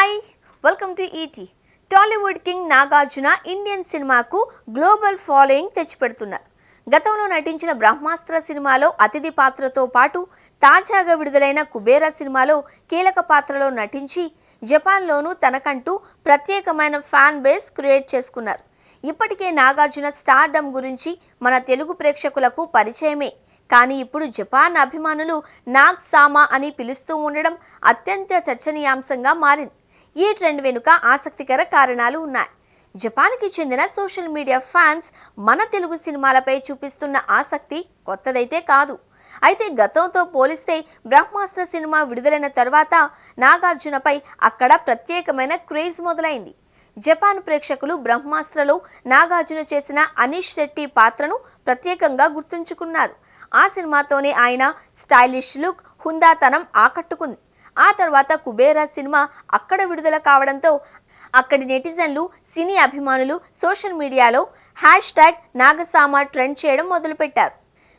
Hi welcome to ET. Tollywood king Nagarjuna Indian సినిమాకు global following తెచ్చిపెడుతున్నారు. గతంలో నటించిన బ్రహ్మాస్త్ర సినిమాలో అతిథి పాత్రతో పాటు తాజాగా విడుదలైన కుబేరా సినిమాలో కీలక పాత్రలో నటించి జపాన్లోనూ తనకంటూ ప్రత్యేకమైన ఫ్యాన్ బేస్ క్రియేట్ చేసుకున్నారు. ఇప్పటికే నాగార్జున స్టార్డమ్ గురించి మన తెలుగు ప్రేక్షకులకు పరిచయమే. కానీ ఇప్పుడు జపాన్ అభిమానులు నాగ్ సామా అని పిలుస్తూ ఉండడం అత్యంత చర్చనీయాంశంగా మారింది. ఈ ట్రెండ్ వెనుక ఆసక్తికర కారణాలు ఉన్నాయి. జపాన్కి చెందిన సోషల్ మీడియా ఫ్యాన్స్ మన తెలుగు సినిమాలపై చూపిస్తున్న ఆసక్తి కొత్తదైతే కాదు. అయితే గతంతో పోలిస్తే బ్రహ్మాస్త్ర సినిమా విడుదలైన తర్వాత నాగార్జునపై అక్కడ ప్రత్యేకమైన క్రేజ్ మొదలైంది. జపాన్ ప్రేక్షకులు బ్రహ్మాస్త్రలో నాగార్జున చేసిన అనీష్ శెట్టి పాత్రను ప్రత్యేకంగా గుర్తుంచుకున్నారు. ఆ సినిమాతోనే ఆయన స్టైలిష్ లుక్, హుందాతనం ఆకట్టుకుంది. ఆ తర్వాత కుబేరా సినిమా అక్కడ విడుదల కావడంతో అక్కడి నెటిజన్లు, సినీ అభిమానులు సోషల్ మీడియాలో #నాగసామా ట్రెండ్ చేయడం మొదలుపెట్టారు.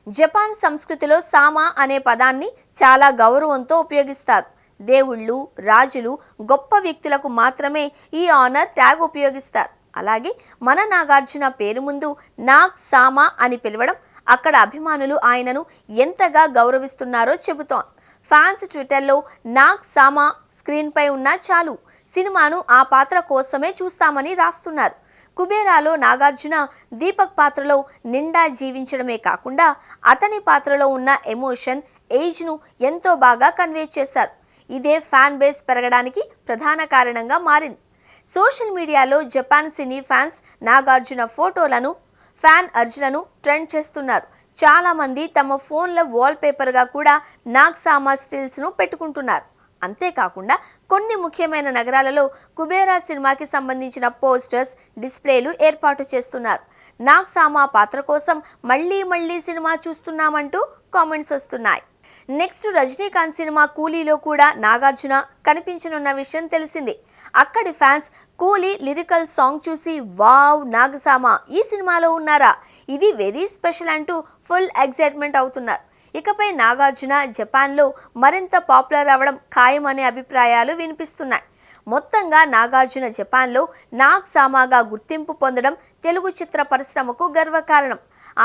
జపాన్ సంస్కృతిలో సామా అనే పదాన్ని చాలా గౌరవంతో ఉపయోగిస్తారు. దేవుళ్ళు, రాజులు, గొప్ప వ్యక్తులకు మాత్రమే ఈ ఆనర్ ట్యాగ్ ఉపయోగిస్తారు. అలాగే మన నాగార్జున పేరు ముందు నాగ్ సామా అని పిలవడం అక్కడ అభిమానులు ఆయనను ఎంతగా గౌరవిస్తున్నారో చెబుతోంది. ఫ్యాన్స్ ట్విట్టర్లో నాగ్ సామా స్క్రీన్పై ఉన్నా చాలు, సినిమాను ఆ పాత్ర కోసమే చూస్తామని రాస్తున్నారు. కుబేరాలో నాగార్జున దీపక్ పాత్రలో నిండా జీవించడమే కాకుండా అతని పాత్రలో ఉన్న ఎమోషన్, ఏజ్ను ఎంతో బాగా కన్వే చేశారు. ఇదే ఫ్యాన్ బేస్ పెరగడానికి ప్రధాన కారణంగా మారింది. సోషల్ మీడియాలో జపాన్ సినీ ఫ్యాన్స్ నాగార్జున ఫోటోలను, ఫ్యాన్ అర్జులను ట్రెండ్ చేస్తున్నారు. చాలామంది తమ ఫోన్ల వాల్పేపర్గా కూడా నాగ్ సామా స్టిల్స్ను పెట్టుకుంటున్నారు. అంతేకాకుండా కొన్ని ముఖ్యమైన నగరాలలో కుబేరా సినిమాకి సంబంధించిన పోస్టర్స్, డిస్ప్లేలు ఏర్పాటు చేస్తున్నారు. నాగ్ సామా పాత్ర కోసం మళ్ళీ సినిమా చూస్తున్నామంటూ కామెంట్స్ వస్తున్నాయి. నెక్స్ట్ రజనీకాంత్ సినిమా కూలీలో కూడా నాగార్జున కనిపించనున్న విషయం తెలిసిందే. అక్కడి ఫ్యాన్స్ కూలీ లిరికల్ సాంగ్ చూసి వావ్, నాగసామా ఈ సినిమాలో ఉన్నారా, ఇది వెరీ స్పెషల్ అంటూ ఫుల్ ఎక్సైట్మెంట్ అవుతున్నారు. ఇకపై నాగార్జున జపాన్లో మరింత పాపులర్ అవ్వడం ఖాయం అనే అభిప్రాయాలు వినిపిస్తున్నాయి. మొత్తంగా నాగార్జున జపాన్లో నాగ్ సామాగా గుర్తింపు పొందడం తెలుగు చిత్ర పరిశ్రమకు గర్వకారణం.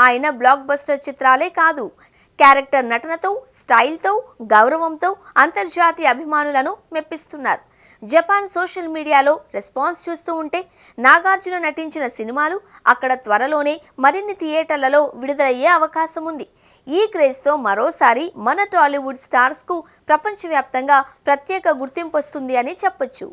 ఆయన బ్లాక్ బస్టర్ చిత్రాలే కాదు, క్యారెక్టర్ నటనతో, స్టైల్తో, గౌరవంతో అంతర్జాతీయ అభిమానులను మెప్పిస్తున్నారు. జపాన్ సోషల్ మీడియాలో రెస్పాన్స్ చూస్తూ ఉంటే నాగార్జున నటించిన సినిమాలు అక్కడ త్వరలోనే మరిన్ని థియేటర్లలో విడుదలయ్యే అవకాశం ఉంది. ఈ క్రేజ్తో మరోసారి మన టాలీవుడ్ స్టార్స్కు ప్రపంచవ్యాప్తంగా ప్రత్యేక గుర్తింపు వస్తుంది అని చెప్పొచ్చు.